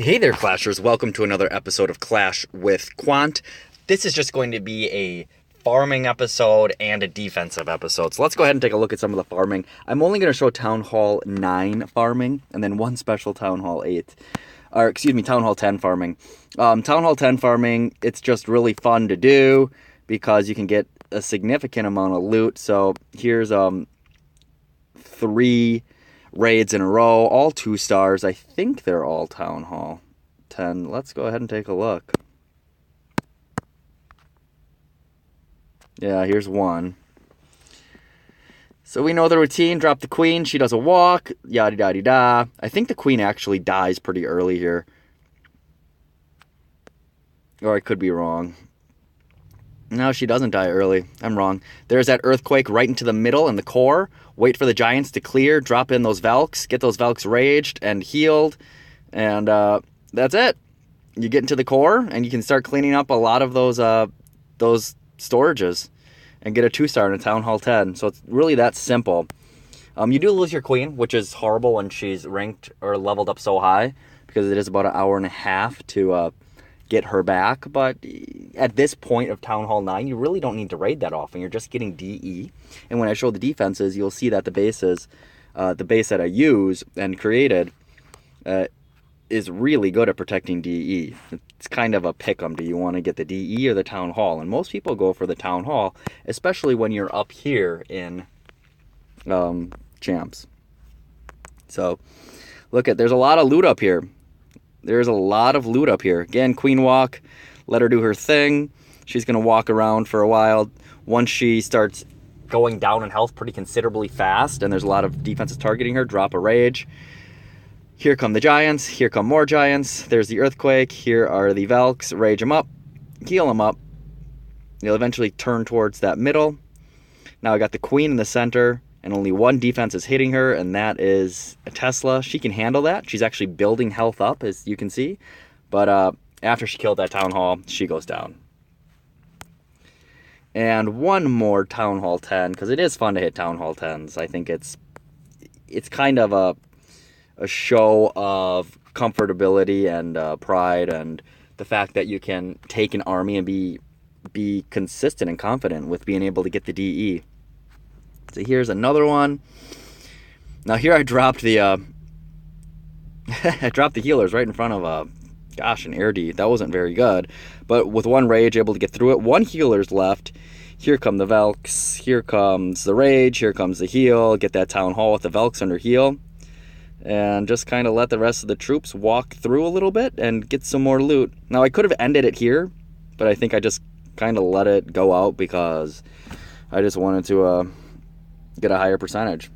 Hey there, Clashers. Welcome to another episode of Clash with Quant. This is just going to be a farming episode and a defensive episode. So let's go ahead and take a look at some of the farming. I'm only going to show Town Hall 9 farming and then one special Town Hall 8. Town Hall 10 farming. Town Hall 10 farming, it's just really fun to do because you can get a significant amount of loot. So here's 3 raids in a row, all 2 stars. I think they're all Town Hall 10. Let's go ahead and take a look. Yeah, here's one. So we know the routine. Drop the queen. She does a walk. Yada yada da. I think the queen actually dies pretty early here. Or I could be wrong. No, she doesn't die early. I'm wrong. There's that earthquake right into the middle and the core. Wait for the giants to clear. Drop in those Velks. Get those Velks raged and healed. And that's it. You get into the core and you can start cleaning up a lot of those storages and get a 2-star in a Town Hall 10. So it's really that simple. You do lose your queen, which is horrible when she's ranked or leveled up so high because it is about an hour and a half to get her back. But at this point of Town Hall 9, you really don't need to raid that often. You're just getting DE. And when I show the defenses, you'll see that the base that I use and created is really good at protecting DE. It's kind of a pick-em. Do you want to get the DE or the Town Hall? And most people go for the Town Hall, especially when you're up here in champs. So look there's a lot of loot up here. There's a lot of loot up here. Again, queen walk. Let her do her thing. She's going to walk around for a while. Once she starts going down in health pretty considerably fast, and there's a lot of defenses targeting her, drop a rage. Here come the giants. Here come more giants. There's the earthquake. Here are the Velks. Rage them up. Heal them up. They'll eventually turn towards that middle. Now I got the queen in the center, and only one defense is hitting her, and that is a Tesla. She can handle that. She's actually building health up, as you can see. But after she killed that Town Hall, she goes down. And one more Town Hall 10, because it is fun to hit Town Hall 10s. I think it's kind of a show of comfortability and pride, and the fact that you can take an army and be consistent and confident with being able to get the DE. So here's another one. Now here I dropped the I dropped the healers right in front of an air D. That wasn't very good. But with one rage, able to get through it. 1 healer's left. Here come the Velks. Here comes the rage. Here comes the heal. Get that Town Hall with the Velks under heal. And just kind of let the rest of the troops walk through a little bit and get some more loot. Now I could have ended it here, but I think I just kind of let it go out because I just wanted to get a higher percentage.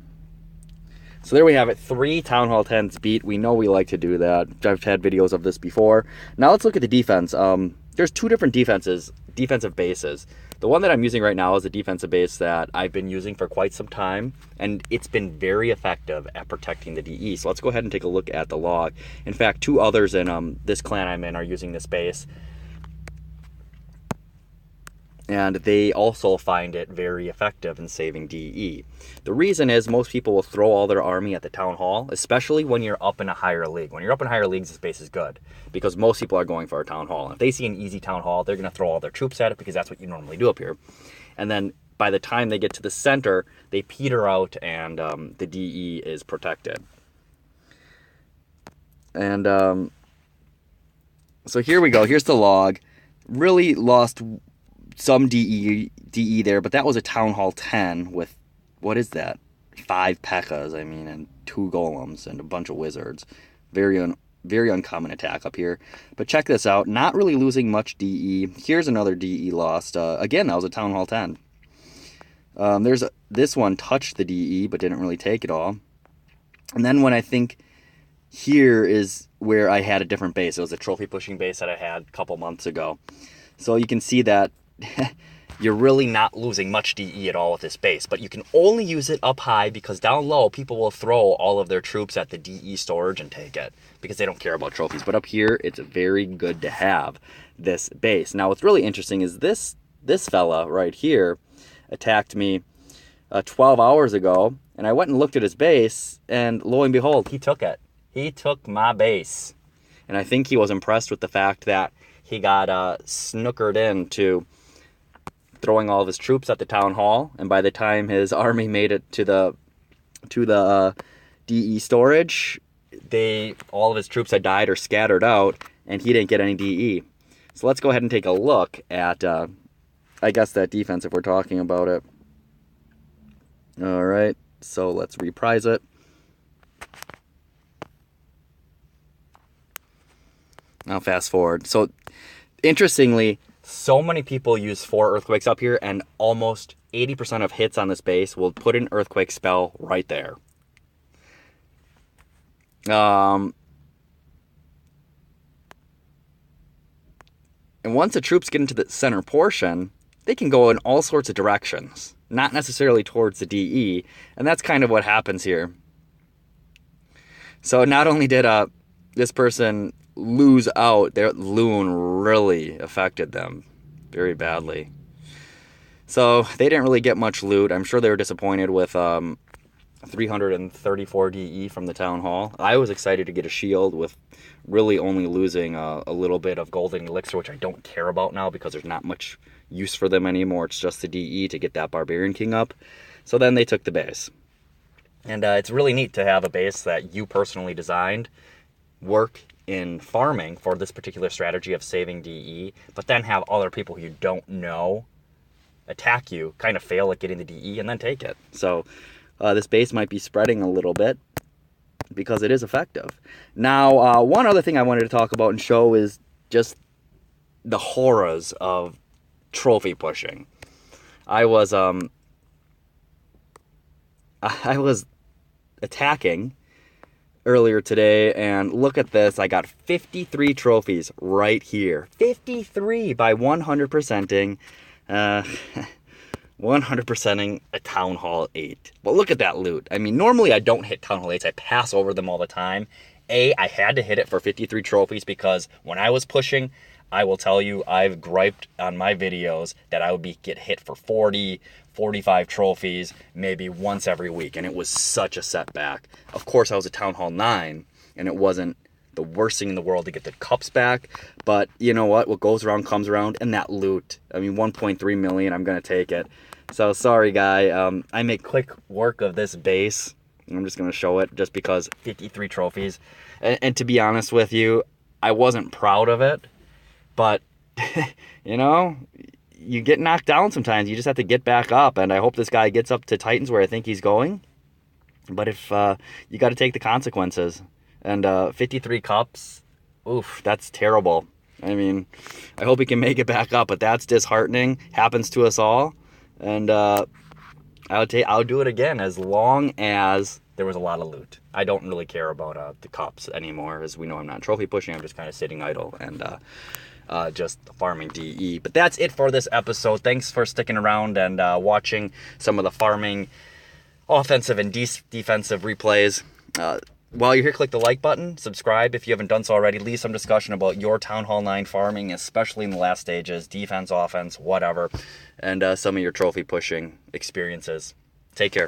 So there we have it. 3 Town Hall 10s beat. We know we like to do that. I've had videos of this before. Now let's look at the defense. There's 2 different defensive bases. The one that I'm using right now is a defensive base that I've been using for quite some time, and it's been very effective at protecting the DE. So let's go ahead and take a look at the log. In fact, 2 others in this clan I'm in are using this base, and they also find it very effective in saving DE. The reason is most people will throw all their army at the Town Hall, especially when you're up in a higher league. When you're up in higher leagues, this base is good because most people are going for a Town Hall. And if they see an easy Town Hall, they're going to throw all their troops at it because that's what you normally do up here. And then by the time they get to the center, they peter out and the DE is protected. And so here we go. Here's the log. Really lost some DE there, but that was a Town Hall 10 with, what is that? 5 P.E.K.K.A.s, and 2 golems and a bunch of wizards. Very uncommon attack up here. But check this out. Not really losing much DE. Here's another DE lost. Again, that was a Town Hall 10. This one touched the DE, but didn't really take it all. And then when I think here is where I had a different base. It was a trophy pushing base that I had a couple months ago. So you can see that you're really not losing much DE at all with this base, but you can only use it up high because down low, people will throw all of their troops at the DE storage and take it because they don't care about trophies. But up here, it's very good to have this base. Now, what's really interesting is this fella right here attacked me 12 hours ago, and I went and looked at his base, and lo and behold, he took it. He took my base. And I think he was impressed with the fact that he got snookered into throwing all of his troops at the town hall, and by the time his army made it to the DE storage, all of his troops had died or scattered out, and he didn't get any DE. So let's go ahead and take a look at, I guess, that defense if we're talking about it. All right, so let's reprise it. Now fast forward. So interestingly, so many people use 4 earthquakes up here, and almost 80% of hits on this base will put an earthquake spell right there. And once the troops get into the center portion, they can go in all sorts of directions, not necessarily towards the DE, and that's kind of what happens here. So not only did this person lose out, their loon really affected them very badly. So they didn't really get much loot. I'm sure they were disappointed with 334 DE from the town hall. I was excited to get a shield with really only losing a little bit of golden elixir, which I don't care about now because there's not much use for them anymore. It's just the DE to get that barbarian king up. So then they took the base. And it's really neat to have a base that you personally designed work in farming for this particular strategy of saving DE, but then have other people who you don't know attack you, kind of fail at getting the DE, and then take it. So this base might be spreading a little bit because it is effective. Now, one other thing I wanted to talk about and show is just the horrors of trophy pushing. I was attacking earlier today, and look at this. I got 53 trophies right here. 53 by 100%ing 100%ing a Town Hall 8. But look at that loot. I mean, normally I don't hit Town Hall 8s. I pass over them all the time. I had to hit it for 53 trophies because when I was pushing, I will tell you, I've griped on my videos that I would get hit for 40, 45 trophies, maybe once every week, and it was such a setback. Of course, I was at Town Hall 9, and it wasn't the worst thing in the world to get the cups back, but you know what goes around comes around, and that loot, I mean, 1.3 million, I'm going to take it. So, sorry, guy, I make quick work of this base. I'm just going to show it just because 53 trophies, and to be honest with you, I wasn't proud of it, but, you know, you get knocked down sometimes. You just have to get back up, and I hope this guy gets up to Titans where I think he's going. But if you got to take the consequences, and 53 cups, oof, that's terrible. I mean, I hope he can make it back up, but that's disheartening. Happens to us all, and I'll do it again as long as there was a lot of loot. I don't really care about the cups anymore, as we know I'm not trophy pushing. I'm just kind of sitting idle and just farming DE. But that's it for this episode. Thanks for sticking around and watching some of the farming offensive and defensive replays. While you're here, click the like button, subscribe if you haven't done so already, leave some discussion about your Town Hall 9 farming, especially in the last stages, defense, offense, whatever, and some of your trophy pushing experiences. Take care.